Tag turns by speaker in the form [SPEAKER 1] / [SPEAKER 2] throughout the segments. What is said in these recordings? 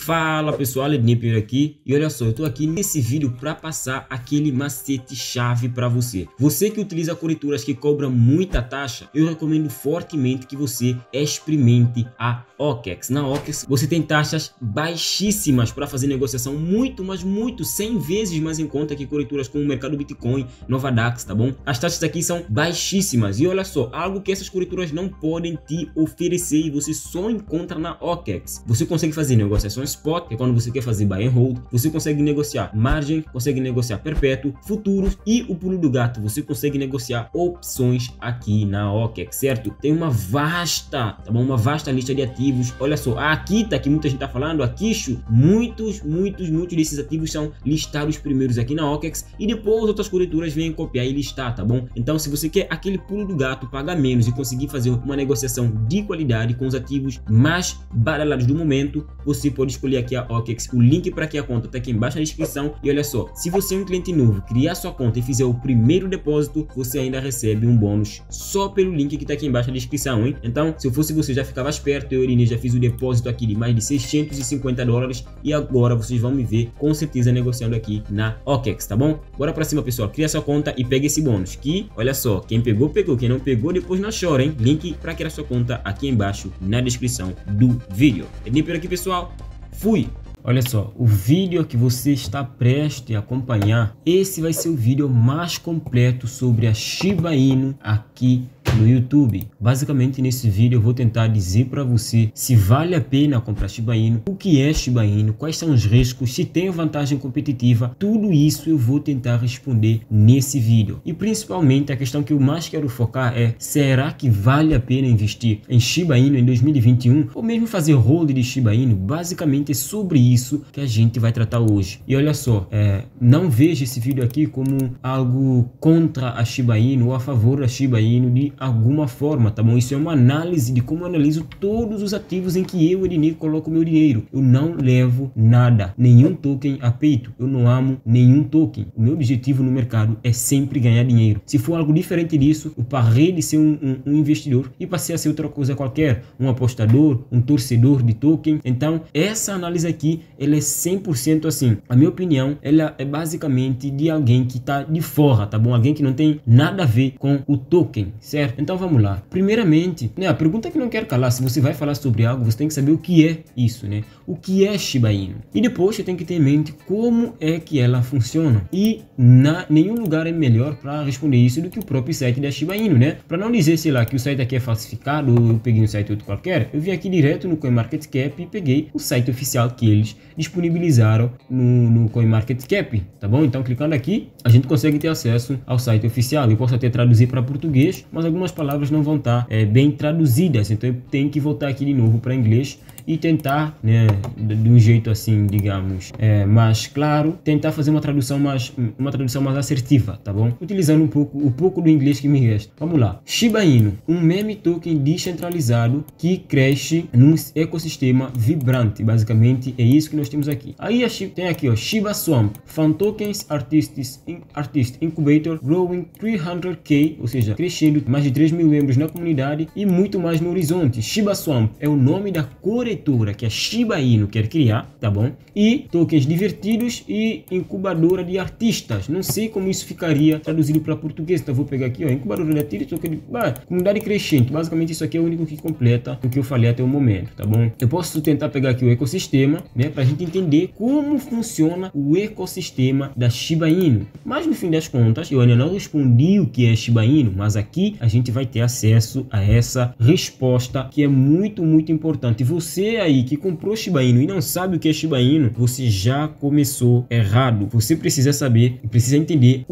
[SPEAKER 1] Fala pessoal, Ednei aqui e olha só, eu tô aqui nesse vídeo para passar aquele macete chave para você. Você que utiliza corretoras que cobram muita taxa, eu recomendo fortemente que você experimente a OKEx. Na OKEx você tem taxas baixíssimas para fazer negociação muito, mas muito, 100 vezes mais em conta que corretoras como o mercado Bitcoin, Novadax, tá bom? As taxas aqui são baixíssimas e olha só, algo que essas corretoras não podem te oferecer e você só encontra na OKEx. Você consegue fazer negociações spot, que é quando você quer fazer buy and hold, você consegue negociar margem, consegue negociar perpétuo, futuros e o pulo do gato, você consegue negociar opções aqui na OKEx, certo? Tem uma vasta, tá bom? Uma vasta lista de ativos. Olha só, a Akita, que muita gente tá falando, a Kishu, muitos desses ativos são listados primeiros aqui na OKEx e depois outras corretoras vêm copiar e listar, tá bom? Então, se você quer aquele pulo do gato, pagar menos e conseguir fazer uma negociação de qualidade com os ativos mais badalados do momento, você pode escolher aqui a OKEx. O link para aqui a conta tá aqui embaixo na descrição. E olha só, se você é um cliente novo, criar sua conta e fizer o primeiro depósito, você ainda recebe um bônus só pelo link que tá aqui embaixo na descrição, hein? Então, se eu fosse você, já ficava esperto. Eu, Irineu, já fiz o depósito aqui de mais de $650 e agora vocês vão me ver com certeza negociando aqui na OKEx, tá bom? Bora pra cima, pessoal. Cria sua conta e pega esse bônus que, olha só, quem pegou, pegou. Quem não pegou, depois não chora, hein? Link para criar sua conta aqui embaixo na descrição do vídeo. Ednei por aqui, pessoal. Fui! Olha só, o vídeo que você está prestes a acompanhar, esse vai ser o vídeo mais completo sobre a Shiba Inu aqui no YouTube. Basicamente nesse vídeo eu vou tentar dizer para você se vale a pena comprar Shiba Inu, o que é Shiba Inu, quais são os riscos, se tem vantagem competitiva, tudo isso eu vou tentar responder nesse vídeo. E principalmente a questão que eu mais quero focar é: será que vale a pena investir em Shiba Inu em 2021 ou mesmo fazer hold de Shiba Inu? Basicamente é sobre isso que a gente vai tratar hoje. E olha só, não veja esse vídeo aqui como algo contra a Shiba Inu ou a favor da Shiba Inu de alguma forma, tá bom? Isso é uma análise de como eu analiso todos os ativos em que eu, Ednei, coloco meu dinheiro. Eu não levo nada, nenhum token a peito. Eu não amo nenhum token. O meu objetivo no mercado é sempre ganhar dinheiro. Se for algo diferente disso, eu parei de ser um investidor e passei a ser outra coisa qualquer, um apostador, um torcedor de token. Então, essa análise aqui, ela é 100% assim. A minha opinião, ela é basicamente de alguém que tá de fora, tá bom? Alguém que não tem nada a ver com o token, certo? Então vamos lá. Primeiramente, né, a pergunta que não quero calar: se você vai falar sobre algo, você tem que saber o que é isso, né? O que é Shiba Inu? E depois você tem que ter em mente como é que ela funciona. E nenhum lugar é melhor para responder isso do que o próprio site da Shiba Inu, né? Para não dizer, sei lá, que o site aqui é falsificado ou eu peguei um site outro qualquer, eu vim aqui direto no CoinMarketCap e peguei o site oficial que eles disponibilizaram no CoinMarketCap, tá bom? Então clicando aqui, a gente consegue ter acesso ao site oficial. Eu posso até traduzir para português, mas algumas palavras não vão estar bem traduzidas, então eu tenho que voltar aqui de novo para inglês e tentar, né, de um jeito assim, digamos, mais claro, tentar fazer uma tradução mais assertiva, tá bom? Utilizando um pouco do inglês que me resta. Vamos lá. Shiba Inu, um meme token descentralizado que cresce num ecossistema vibrante. Basicamente é isso que nós temos aqui. Aí tem aqui, ó, Shiba Swamp, Fan Tokens Artist Incubator growing 300k, ou seja, crescendo mais de 3 mil membros na comunidade e muito mais no horizonte. Shiba Swamp é o nome da corretora que a Shiba Inu quer criar, tá bom? E tokens divertidos e incubadora de artistas. Não sei como isso ficaria traduzido para português, então vou pegar aqui, ó, incubadora de artistas, comunidade crescente. Basicamente isso aqui é o único que completa o que eu falei até o momento, tá bom? Eu posso tentar pegar aqui o ecossistema, né, pra gente entender como funciona o ecossistema da Shiba Inu. Mas no fim das contas, eu ainda não respondi o que é Shiba Inu, mas aqui a gente vai ter acesso a essa resposta que é muito importante. E você aí que comprou Shiba Inu e não sabe o que é Shiba Inu, você já começou errado. Você precisa saber e precisa entender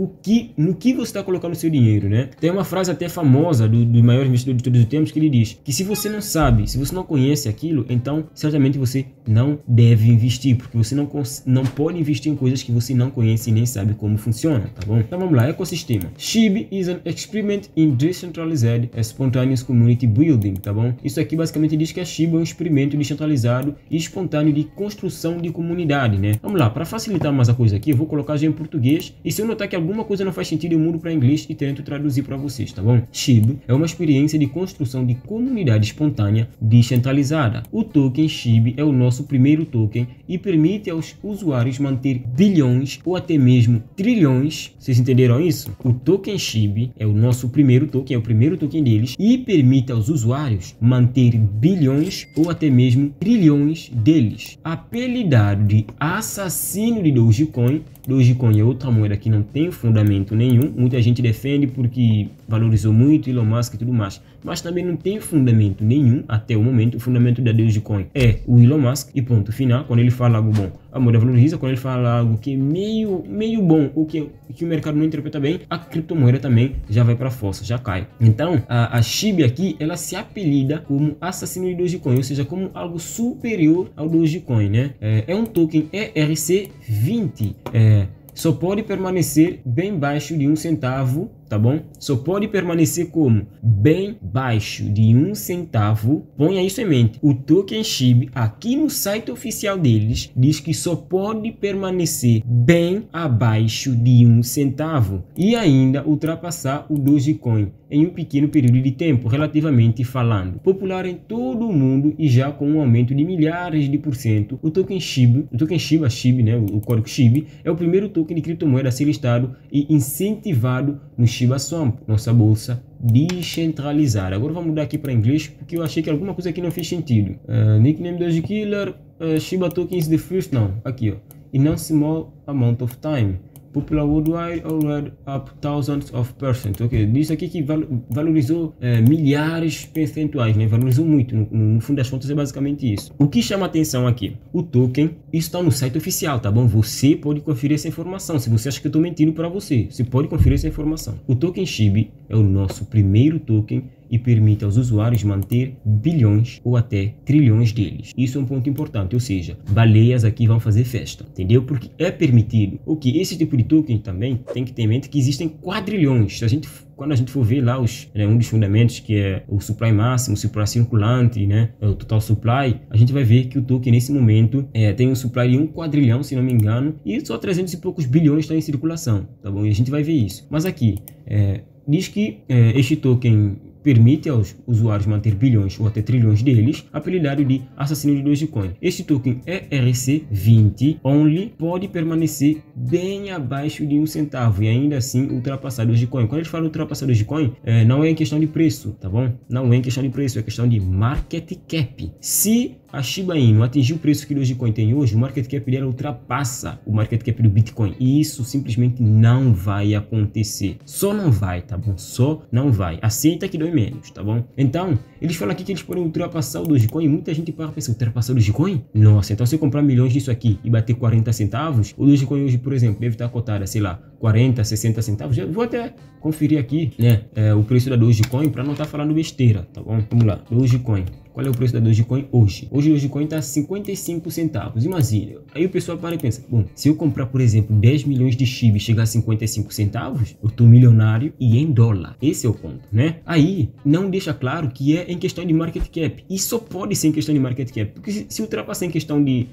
[SPEAKER 1] no que você está colocando seu dinheiro, né? Tem uma frase até famosa do maior investidor de todos os tempos que ele diz que se você não sabe, se você não conhece aquilo, então certamente você não deve investir, porque você não pode investir em coisas que você não conhece e nem sabe como funciona, tá bom? Então vamos lá, ecossistema. Shiba is an experiment in decentralized spontaneous community building, tá bom? Isso aqui basicamente diz que a Shiba é um experimento descentralizado e espontâneo de construção de comunidade, né? Vamos lá, para facilitar mais a coisa aqui, eu vou colocar já em português e se eu notar que alguma coisa não faz sentido, eu mudo para inglês e tento traduzir para vocês, tá bom? SHIB é uma experiência de construção de comunidade espontânea descentralizada. O token SHIB é o nosso primeiro token e permite aos usuários manter bilhões ou até mesmo trilhões. Vocês entenderam isso? O token SHIB é o nosso primeiro token, é o primeiro token deles e permite aos usuários manter bilhões ou até mesmo trilhões deles. Apelidado de assassino de Dogecoin, Dogecoin é outra moeda que não tem fundamento nenhum. Muita gente defende porque valorizou muito Elon Musk e tudo mais, mas também não tem fundamento nenhum até o momento. O fundamento da Dogecoin é o Elon Musk e ponto final. Quando ele fala algo bom, a moeda valoriza. Quando ele fala algo que é meio bom ou que o mercado não interpreta bem, a criptomoeda também já vai para força, já cai. Então a SHIB aqui, ela se apelida como assassino de Dogecoin, ou seja, como algo superior ao Dogecoin, né? É um token ERC20, só pode permanecer bem baixo de 1 centavo, tá bom? Só pode permanecer como bem baixo de 1 centavo. Ponha isso em mente. O token SHIB aqui no site oficial deles diz que só pode permanecer bem abaixo de 1 centavo e ainda ultrapassar o Dogecoin em um pequeno período de tempo, relativamente falando. Popular em todo o mundo e já com um aumento de milhares de %, o token SHIB, a SHIB, né, o código SHIB, é o primeiro token de criptomoeda a ser listado e incentivado no Shiba Swamp, nossa bolsa descentralizada. Agora vamos mudar aqui para inglês, porque eu achei que alguma coisa aqui não fez sentido. Nickname Doge Killer, Shiba Token is the first, não, aqui ó, in a small amount of time. Popular worldwide, already up thousands of percent. Ok, diz aqui que valorizou milhares percentuais, né? Valorizou muito. No fundo das contas é basicamente isso. O que chama atenção aqui? O token está no site oficial, tá bom? Você pode conferir essa informação. Se você acha que eu estou mentindo para você, você pode conferir essa informação. O token SHIB é o nosso primeiro token e permite aos usuários manter bilhões ou até trilhões deles. Isso é um ponto importante, ou seja, baleias aqui vão fazer festa, entendeu? Porque é permitido. O que esse tipo de token também tem que ter em mente que existem quadrilhões. Quando a gente for ver lá um dos fundamentos, que é o supply máximo, o supply circulante, né, o total supply, a gente vai ver que o token nesse momento tem um supply de 1 quadrilhão, se não me engano, e só 300 e poucos bilhões está em circulação, tá bom? E a gente vai ver isso. Mas aqui diz que este token permite aos usuários manter bilhões ou até trilhões deles, apelidado de assassino de Dogecoin. Este token ERC20 only pode permanecer bem abaixo de 1 centavo e ainda assim ultrapassar Dogecoin. Quando ele fala ultrapassar Dogecoin, não é em questão de preço, tá bom? Não é em questão de preço, é questão de market cap. Se a Shiba Inu atingir o preço que o Dogecoin tem hoje, o market cap dela ultrapassa o market cap do Bitcoin. E isso simplesmente não vai acontecer. Só não vai, tá bom? Só não vai. Aceita que dói menos, tá bom? Então, eles falam aqui que eles podem ultrapassar o Dogecoin. Muita gente para pensar, ultrapassar o Dogecoin? Nossa, então se eu comprar milhões disso aqui e bater 40 centavos, o Dogecoin hoje, por exemplo, deve estar cotada, sei lá, 40, 60 centavos. Já vou até conferir aqui, né, o preço da Dogecoin para não estar falando besteira, tá bom? Vamos lá, Dogecoin. Qual é o preço da Dogecoin hoje? Hoje o Dogecoin está a 55 centavos. Imagina. Aí o pessoal para e pensa, bom, se eu comprar, por exemplo, 10 milhões de SHIB e chegar a 55 centavos, eu estou milionário e em dólar. Esse é o ponto, né? Aí não deixa claro que é em questão de market cap. E só pode ser em questão de market cap. Porque se ultrapassar em questão de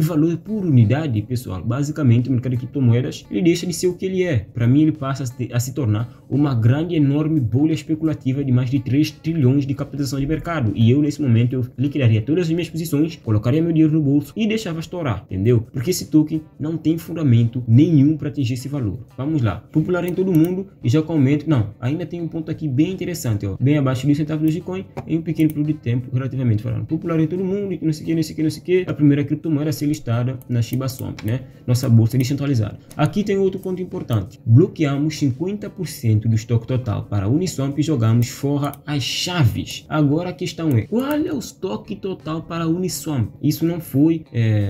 [SPEAKER 1] valor por unidade, pessoal, basicamente o mercado de criptomoedas, ele deixa de ser o que ele é. Para mim, ele passa a se tornar uma grande, enorme bolha especulativa de mais de 3 trilhões de capitalização de mercado. E eu, nesse momento, eu liquidaria todas as minhas posições, colocaria meu dinheiro no bolso e deixava estourar, entendeu? Porque esse token não tem fundamento nenhum para atingir esse valor. Vamos lá, popular em todo mundo e já com aumento. Não, ainda tem um ponto aqui bem interessante, ó, bem abaixo de 1 centavo de Dogecoin em um pequeno período de tempo, relativamente falando. Popular em todo mundo e não sei o que, a primeira criptomoeda a ser listada na Shiba Swamp, né? Nossa bolsa descentralizada. Aqui tem outro ponto importante. Bloqueamos 50% do estoque total para a Uniswap e jogamos fora as chaves. Agora a questão é, qual é o estoque total para a Uniswap? Isso não foi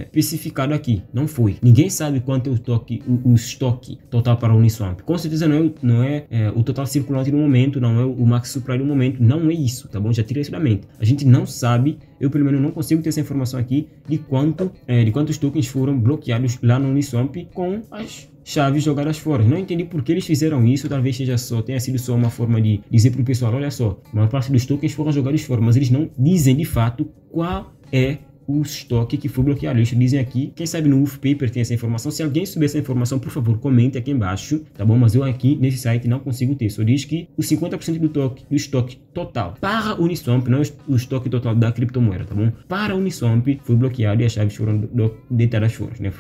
[SPEAKER 1] especificado aqui, não foi. Ninguém sabe quanto é o estoque total para a Uniswap. Com certeza não é o total circulante no momento, não é o max supply no momento, não é isso, tá bom? Já tirei isso da mente. A gente não sabe, eu pelo menos não consigo ter essa informação aqui de quantos tokens foram bloqueados lá no Uniswap com as chaves jogadas fora. Não entendi por que eles fizeram isso. Talvez tenha sido só uma forma de dizer para o pessoal, olha só, uma parte dos tokens foram jogados fora, mas eles não dizem de fato qual é o estoque que foi bloqueado. Eles dizem aqui, quem sabe no Wolf Paper tem essa informação. Se alguém souber essa informação, por favor, comente aqui embaixo, tá bom? Mas eu aqui nesse site não consigo ter. Só diz que os 50% do estoque total para a Uniswap, não o estoque total da criptomoeda, tá bom? Para a Uniswap foi bloqueado e as chaves foram deitadas fora, né?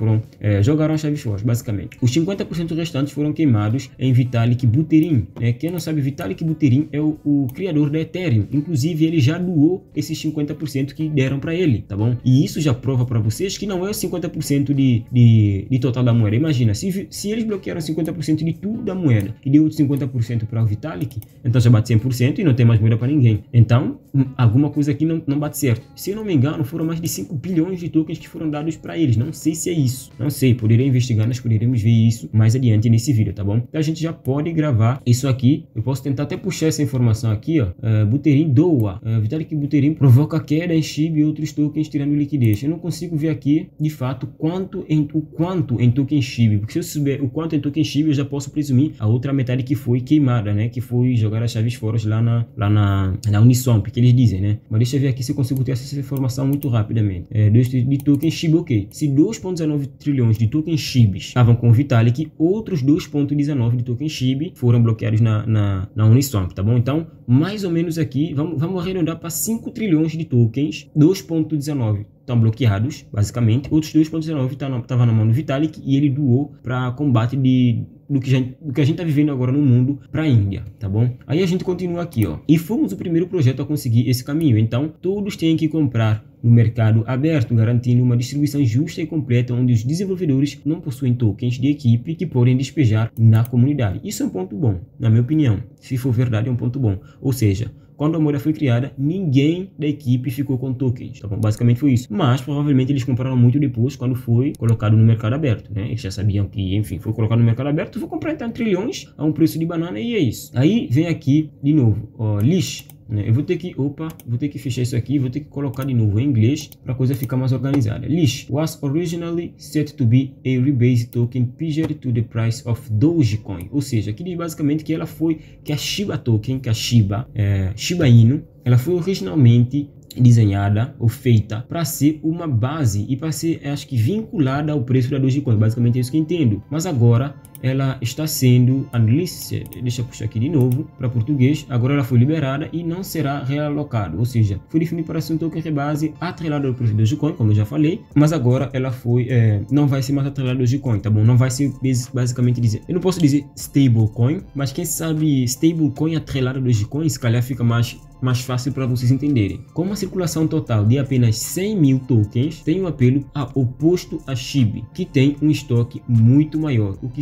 [SPEAKER 1] Jogaram as chaves fora, basicamente. Os 50% restantes foram queimados em Vitalik Buterin, né? Quem não sabe, Vitalik Buterin é o criador da Ethereum. Inclusive, ele já doou esses 50% que deram para ele, tá bom? E isso já prova para vocês que não é 50% de total da moeda. Imagina, se eles bloquearam 50% de tudo da moeda e deu 50% para o Vitalik, então já bate 100% e não tem mais moeda para ninguém. Então, alguma coisa aqui não bate certo. Se eu não me engano, foram mais de 5 bilhões de tokens que foram dados para eles. Não sei se é isso. Não sei, poderia investigar, nós poderíamos ver isso mais adiante nesse vídeo, tá bom? Então a gente já pode gravar isso aqui. Eu posso tentar até puxar essa informação aqui, ó. Buterin doa. Vitalik Buterin provoca queda em SHIB e outros tokens tirando liquidez. Eu não consigo ver aqui, de fato, o quanto em token SHIB, porque se eu souber o quanto em token SHIB, eu já posso presumir a outra metade que foi queimada, né? Que foi jogar as chaves fora lá na Uniswap, que eles dizem, né? Mas deixa eu ver aqui se eu consigo ter essa informação muito rapidamente. De token SHIB, ok. Se 2,19 trilhões de token SHIB estavam com o Vitalik, outros 2,19 de token SHIB foram bloqueados na Uniswap, tá bom? Então, mais ou menos aqui, vamos arredondar para 5 trilhões de tokens, 2,19 estão bloqueados, basicamente. Outros 2,19 estavam na mão do Vitalik e ele doou para combate do que a gente está vivendo agora no mundo para a Índia, tá bom? Aí a gente continua aqui, ó. E fomos o primeiro projeto a conseguir esse caminho. Então, todos têm que comprar no mercado aberto, garantindo uma distribuição justa e completa, onde os desenvolvedores não possuem tokens de equipe que podem despejar na comunidade. Isso é um ponto bom, na minha opinião. Se for verdade, é um ponto bom. Ou seja, quando a moeda foi criada, ninguém da equipe ficou com tokens, tá bom? Basicamente foi isso. Mas provavelmente eles compraram muito depois, quando foi colocado no mercado aberto, né? Eles já sabiam que, enfim, foi colocado no mercado aberto, vou comprar então trilhões a um preço de banana e é isso. Aí vem aqui de novo, ó, Lish. Eu vou ter que fechar isso aqui, vou ter que colocar de novo em inglês para a coisa ficar mais organizada. Lish was originally set to be a rebase token pegged to the price of Dogecoin. Ou seja, aqui diz basicamente que a Shiba Token, que a Shiba Inu, ela foi originalmente desenhada ou feita para ser uma base e para ser, acho que, vinculada ao preço da Dogecoin. Basicamente é isso que eu entendo. Mas agora ela está sendo unlisted. Deixa eu puxar aqui de novo para português. Agora ela foi liberada e não será realocada. Ou seja, foi definido para ser um token de base atrelado ao preço da Dogecoin, como eu já falei. Mas agora ela não vai ser mais atrelada ao Dogecoin, tá bom? Não vai ser basicamente dizer. Eu não posso dizer stablecoin, mas quem sabe stablecoin atrelado ao Dogecoin, se calhar fica mais fácil para vocês entenderem. Com uma circulação total de apenas 100 mil tokens, tem um apelo oposto a SHIB, que tem um estoque muito maior, o que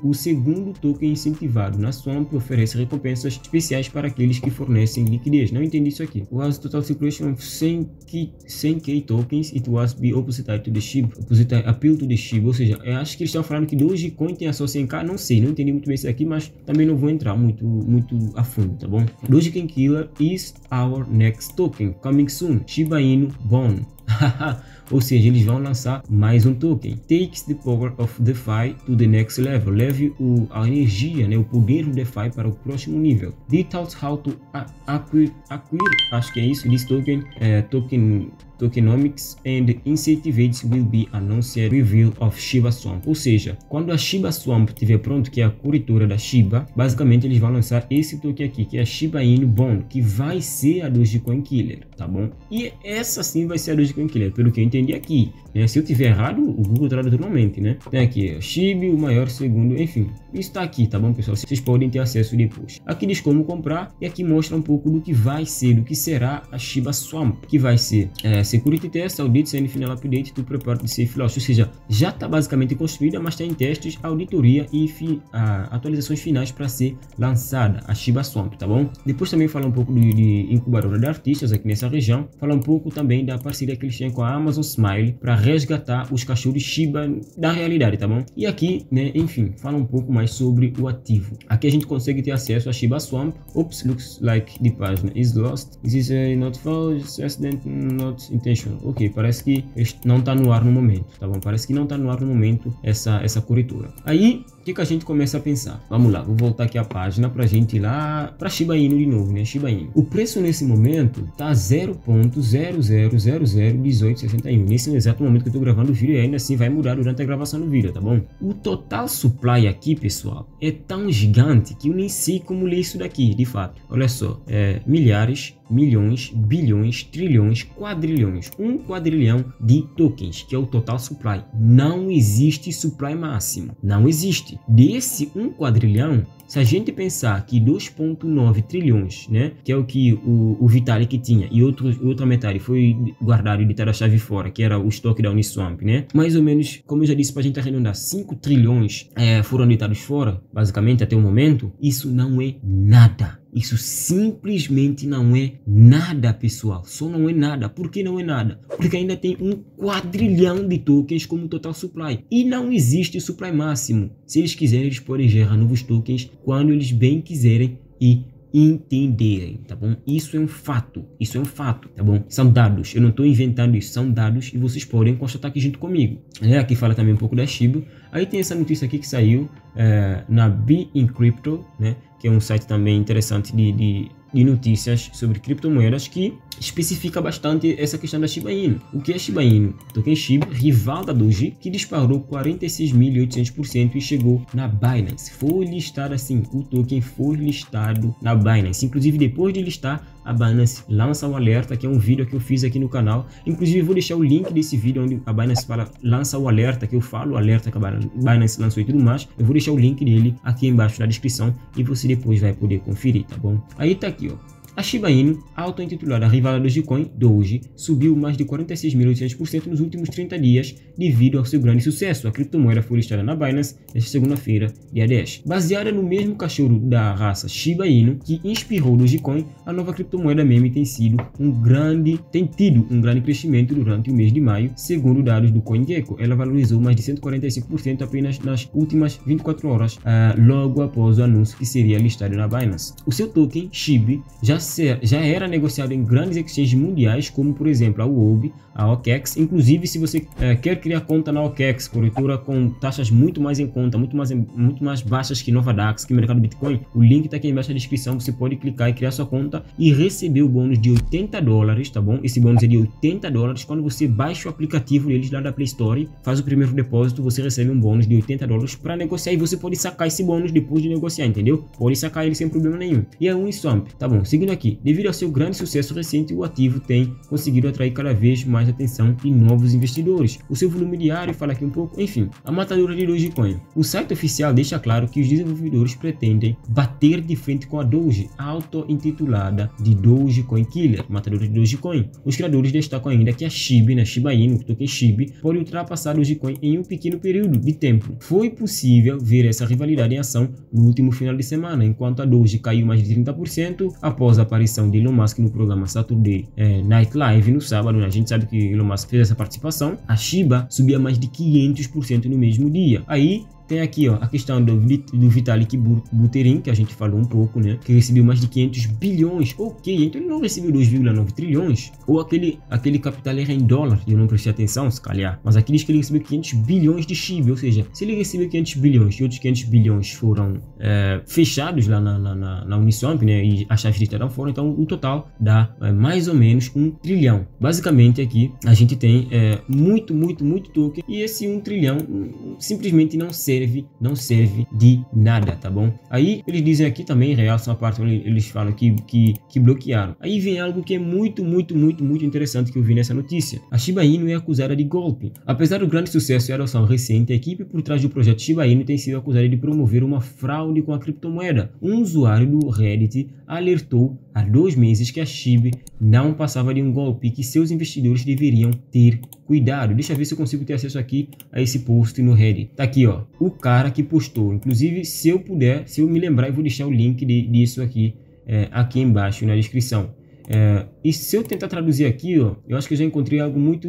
[SPEAKER 1] o segundo token incentivado na Swamp oferece recompensas especiais para aqueles que fornecem liquidez. Não entendi isso aqui. Was total circulation of 100k tokens, it was be opposite to the SHIB, opposite appeal to the SHIB, ou seja, eu acho que eles estão falando que Dogecoin tem a sua 100k, não sei, não entendi muito bem isso aqui, mas também não vou entrar muito a fundo, tá bom? Dogecoin Killer is our next token, coming soon, Shiba Inu Bond. Ou seja, eles vão lançar mais um token. Takes the power of DeFi to the next level. Leve a energia, né, o poder do DeFi para o próximo nível. Details how to acquire, acho que é isso, this token, tokenomics and incentives will be announced reveal of Shiba Swamp. Ou seja, quando a Shiba Swamp estiver pronto, que é a corretora da Shiba, basicamente eles vão lançar esse token aqui, que é a Shiba Inu Bond, que vai ser a Dogecoin Killer, tá bom? E essa sim vai ser a Dogecoin Killer, pelo que eu entendi aqui, né? Se eu tiver errado, o Google traduz normalmente, né? Tem aqui, SHIB, o maior segundo, enfim, isso tá aqui, tá bom, pessoal? Vocês podem ter acesso depois. Aqui diz como comprar e aqui mostra um pouco do que vai ser, do que será a Shiba Swamp, que vai ser Security Test, Audits and Final Update to prepare the Safe Launch. Ou seja, já está basicamente construída, mas está em testes, auditoria e atualizações finais para ser lançada, a Shiba Swamp, tá bom? Depois também fala um pouco de incubadora de artistas aqui nessa região, fala um pouco também da parceria que eles têm com a Amazon Smile para resgatar os cachorros Shiba da realidade, tá bom? E aqui, né, enfim, fala um pouco mais sobre o ativo. Aqui a gente consegue ter acesso a Shiba Swamp. Oops, looks like the página is lost. This is not found, accident not intention. Ok, parece que não está no ar no momento, tá bom? Parece que não está no ar no momento essa corretora. Aí, o que a gente começa a pensar? Vamos lá, vou voltar aqui a página para a gente ir lá para Shiba Inu de novo, né? Shiba Inu. O preço nesse momento tá 0.00001861. Nesse exato momento que eu tô gravando o vídeo, e ainda assim vai mudar durante a gravação do vídeo, tá bom? O total supply aqui, pessoal, é tão gigante que eu nem sei como ler isso daqui, de fato. Olha só, milhares, milhões, bilhões, trilhões, quadrilhões, 1 quadrilhão de tokens, que é o total supply. Não existe supply máximo, não existe. Desse 1 quadrilhão, se a gente pensar que 2,9 trilhões, né, que é o que o Vitalik tinha, e outra metade foi guardado e deitado a chave fora, que era o estoque da Uniswap, né, mais ou menos, como eu já disse, para a gente arredondar, 5 trilhões foram deitados fora, basicamente, até o momento. Isso não é nada. Isso simplesmente não é nada, pessoal. Só não é nada. Por que não é nada? Porque ainda tem 1 quadrilhão de tokens como total supply. E não existe supply máximo. Se eles quiserem, eles podem gerar novos tokens quando eles bem quiserem e entenderem, tá bom? Isso é um fato, tá bom? São dados, eu não estou inventando isso, são dados e vocês podem constatar aqui junto comigo. Aqui fala também um pouco da Shiba. Aí tem essa notícia aqui que saiu na Be in Crypto, né? Que é um site também interessante de notícias sobre criptomoedas, que especifica bastante essa questão da Shiba Inu. O que é Shiba Inu? Token Shiba, rival da Doji, que disparou 46.800% e chegou na Binance. Foi listado assim, o token foi listado na Binance. Inclusive, depois de listar, a Binance lança um alerta, que é um vídeo que eu fiz aqui no canal. Inclusive, eu vou deixar o link desse vídeo onde a Binance lança o alerta, que eu falo o alerta que a Binance lançou e tudo mais. Eu vou deixar o link dele aqui embaixo na descrição e você depois vai poder conferir, tá bom? Aí tá aqui, ó. A Shiba Inu, auto-intitulada rival da Dogecoin, Doge, subiu mais de 46.800% nos últimos 30 dias devido ao seu grande sucesso. A criptomoeda foi listada na Binance nesta segunda-feira, dia 10. Baseada no mesmo cachorro da raça Shiba Inu, que inspirou o Dogecoin, a nova criptomoeda meme tem tido um grande crescimento durante o mês de maio. Segundo dados do CoinGecko, ela valorizou mais de 145% apenas nas últimas 24 horas, logo após o anúncio que seria listado na Binance. O seu token, SHIB, já era negociado em grandes exchanges mundiais, como por exemplo a Huobi, a OKEx. Inclusive, se você quer criar conta na OKEx, corretora com taxas muito mais em conta, muito mais baixas que Novadax, que o mercado Bitcoin, o link está aqui embaixo na descrição. Você pode clicar e criar sua conta e receber o bônus de $80, tá bom? Esse bônus é de $80. Quando você baixa o aplicativo deles lá da Play Store, faz o primeiro depósito, você recebe um bônus de $80 para negociar, e você pode sacar esse bônus depois de negociar, entendeu? Pode sacar ele sem problema nenhum. E a Uniswap, tá bom? Seguindo aqui, devido ao seu grande sucesso recente, o ativo tem conseguido atrair cada vez mais atenção de novos investidores. O seu volume diário, fala aqui um pouco, enfim, a matadora de Dogecoin. O site oficial deixa claro que os desenvolvedores pretendem bater de frente com a Doge, auto-intitulada de Dogecoin Killer, matadora de Dogecoin. Os criadores destacam ainda que a Shiba, na Shiba Inu, o token Shiba, pode ultrapassar a Dogecoin em um pequeno período de tempo. Foi possível ver essa rivalidade em ação no último final de semana, enquanto a Doge caiu mais de 30% após a aparição de Elon Musk no programa Saturday Night Live no sábado, né? A gente sabe que Elon Musk fez essa participação. A Shiba subia mais de 500% no mesmo dia. Aí tem aqui, ó, a questão do Vitalik Buterin, que a gente falou um pouco, né? Que recebeu mais de 500 bilhões. Ok, então ele não recebeu 2,9 trilhões. Ou aquele capital era em dólar, e eu não prestei atenção, se calhar. Mas aqui diz que ele recebeu 500 bilhões de Shiba. Ou seja, se ele recebeu 500 bilhões e outros 500 bilhões foram fechados lá na Uniswap, né? E as chaves estavam fora, então o total dá mais ou menos 1 trilhão. Basicamente aqui a gente tem muito token. E esse 1 trilhão simplesmente não serve de nada, tá bom? Aí eles dizem aqui também, realçam a parte onde eles falam que bloquearam. Aí vem algo que é muito interessante que eu vi nessa notícia. A Shiba Inu é acusada de golpe. Apesar do grande sucesso e adoção recente, a equipe por trás do projeto Shiba Inu tem sido acusada de promover uma fraude com a criptomoeda. Um usuário do Reddit alertou há 2 meses que a Shiba não passava de um golpe e que seus investidores deveriam ter cuidado. Deixa eu ver se eu consigo ter acesso aqui a esse post no Reddit. Tá aqui, ó, o cara que postou. Inclusive, se eu me lembrar, eu vou deixar o link disso aqui, aqui embaixo na descrição. E se eu tentar traduzir aqui, ó, eu acho que eu já encontrei algo muito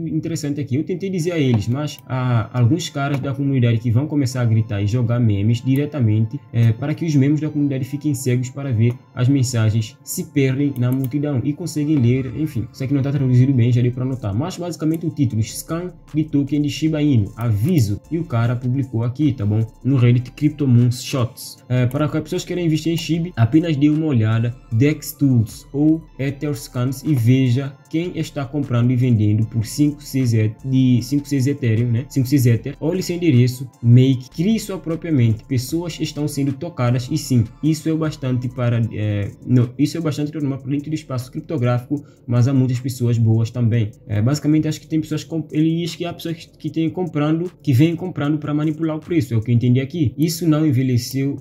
[SPEAKER 1] interessante aqui. Eu tentei dizer a eles, mas há alguns caras da comunidade que vão começar a gritar e jogar memes diretamente para que os membros da comunidade fiquem cegos para ver as mensagens, se perdem na multidão e conseguem ler, enfim. Isso aqui não está traduzido bem, já deu para anotar. Mas basicamente o título, scan de token de Shiba Inu, aviso. E o cara publicou aqui, tá bom? No Reddit Crypto Moonshots. Para que as pessoas querem investir em Shiba, apenas dê uma olhada Dex Tools ou Etherscans e veja quem está comprando e vendendo por 5,6 Ethereum, né? 5,6 Ether. Olhe seu endereço, make, crie sua própria mente. Pessoas estão sendo tocadas e sim, isso é o bastante para isso é bastante normal dentro do espaço criptográfico, mas há muitas pessoas boas também. Basicamente acho que tem pessoas há pessoas que vêm comprando para manipular o preço, é o que eu entendi aqui. Isso não envelheceu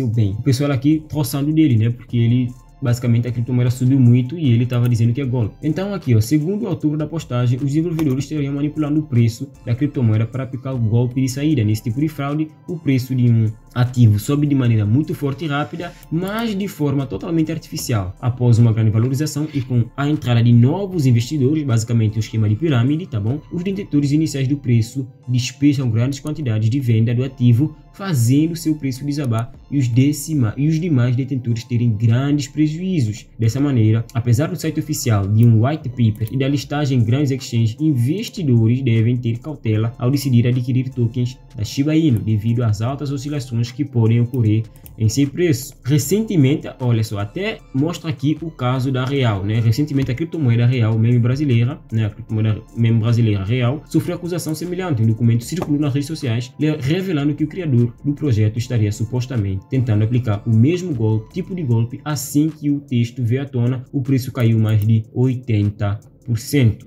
[SPEAKER 1] bem. O pessoal aqui troçando dele, né? Porque ele basicamente a criptomoeda subiu muito e ele estava dizendo que é golpe. Então aqui, ó, segundo o autor da postagem, os desenvolvedores estariam manipulando o preço da criptomoeda para aplicar o golpe de saída. Nesse tipo de fraude, o preço de um ativo sobe de maneira muito forte e rápida, mas de forma totalmente artificial. Após uma grande valorização e com a entrada de novos investidores, basicamente um esquema de pirâmide, tá bom? Os detentores iniciais do preço despejam grandes quantidades de venda do ativo, fazendo seu preço desabar e os demais detentores terem grandes prejuízos. Dessa maneira, apesar do site oficial de um white paper e da listagem em grandes exchanges, investidores devem ter cautela ao decidir adquirir tokens da Shiba Inu, devido às altas oscilações que podem ocorrer em seu preço. Recentemente, olha só, até mostra aqui o caso da Real, né? Recentemente a criptomoeda Real, meme brasileira, né? A criptomoeda meme brasileira Real, sofreu acusação semelhante. Um documento circulou nas redes sociais revelando que o criador do projeto estaria supostamente tentando aplicar o mesmo tipo de golpe. Assim que o texto veio à tona, o preço caiu mais de 80%,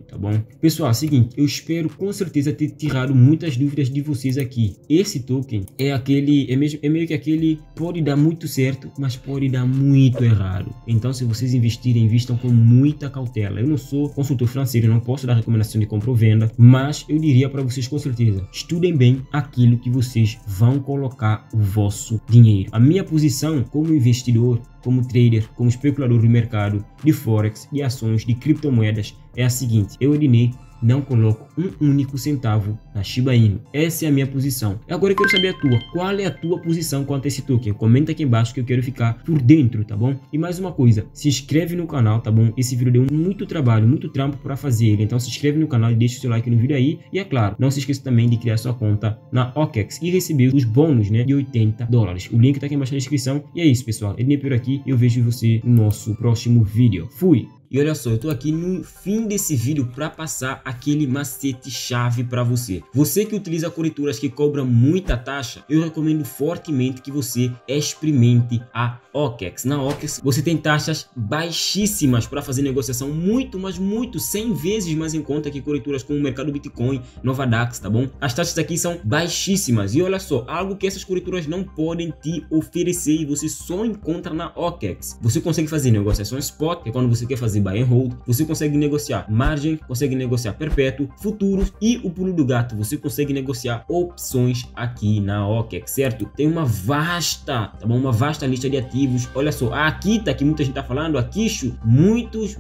[SPEAKER 1] tá bom? Pessoal, é o seguinte, eu espero com certeza ter tirado muitas dúvidas de vocês aqui. Esse token é meio que aquele, pode dar muito certo, mas pode dar muito errado. Então, se vocês investirem, invistam com muita cautela. Eu não sou consultor financeiro, não posso dar recomendação de compra ou venda, mas eu diria para vocês com certeza, estudem bem aquilo que vocês vão colocar o vosso dinheiro. A minha posição como investidor, como trader, como especulador do mercado de Forex, de ações, de criptomoedas, é a seguinte: eu, Ednei, não coloco um único centavo na Shiba Inu. Essa é a minha posição. Agora eu quero saber a tua. Qual é a tua posição quanto a esse token? Comenta aqui embaixo que eu quero ficar por dentro, tá bom? E mais uma coisa, se inscreve no canal, tá bom? Esse vídeo deu muito trabalho, muito trampo para fazer ele. Então se inscreve no canal e deixa o seu like no vídeo aí. E é claro, não se esqueça também de criar sua conta na OKEx e receber os bônus, né, de $80. O link tá aqui embaixo na descrição. E é isso, pessoal. Ednei por aqui. Eu vejo você no nosso próximo vídeo. Fui! E olha só, eu tô aqui no fim desse vídeo para passar aquele macete chave para você. Você que utiliza corretoras que cobram muita taxa, eu recomendo fortemente que você experimente a OKEx. Na OKEx você tem taxas baixíssimas para fazer negociação, mas muito, 100 vezes mais em conta que corretoras como o Mercado Bitcoin, Novadax, tá bom? As taxas aqui são baixíssimas e olha só, algo que essas corretoras não podem te oferecer e você só encontra na OKEx. Você consegue fazer negociações spot, que é quando você quer fazer buy and hold, você consegue negociar margem, consegue negociar perpétuo, futuros e o pulo do gato, você consegue negociar opções aqui na OKEx, certo? Tem uma vasta, tá bom? Uma vasta lista de ativos. Olha só, a Akita, que muita gente tá falando, a Kishu, muitos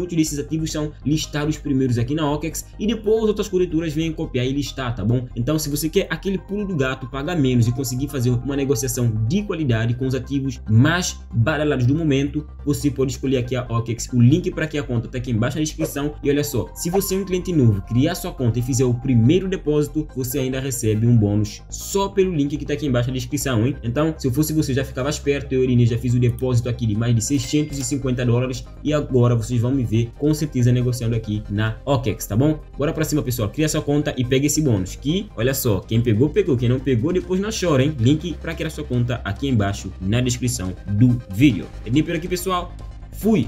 [SPEAKER 1] desses ativos são listados primeiros aqui na OKEx e depois outras corretoras vêm copiar e listar, tá bom? Então, se você quer aquele pulo do gato, pagar menos e conseguir fazer uma negociação de qualidade com os ativos mais badalados do momento, você pode escolher aqui a OKEx. O link para criar a conta tá aqui embaixo na descrição. E olha só, se você é um cliente novo, criar sua conta e fizer o primeiro depósito, você ainda recebe um bônus só pelo link que tá aqui embaixo na descrição, hein? Então, se eu fosse você, já ficava esperto. Eu, Irineu, já fiz o depósito aqui de mais de $650 e agora vocês vão me ver com certeza negociando aqui na OKEx, tá bom? Bora pra cima, pessoal, cria sua conta e pega esse bônus que, olha só, quem pegou, pegou, quem não pegou, depois não chora, hein? Link para criar sua conta aqui embaixo na descrição do vídeo. É por aqui, pessoal. Fui!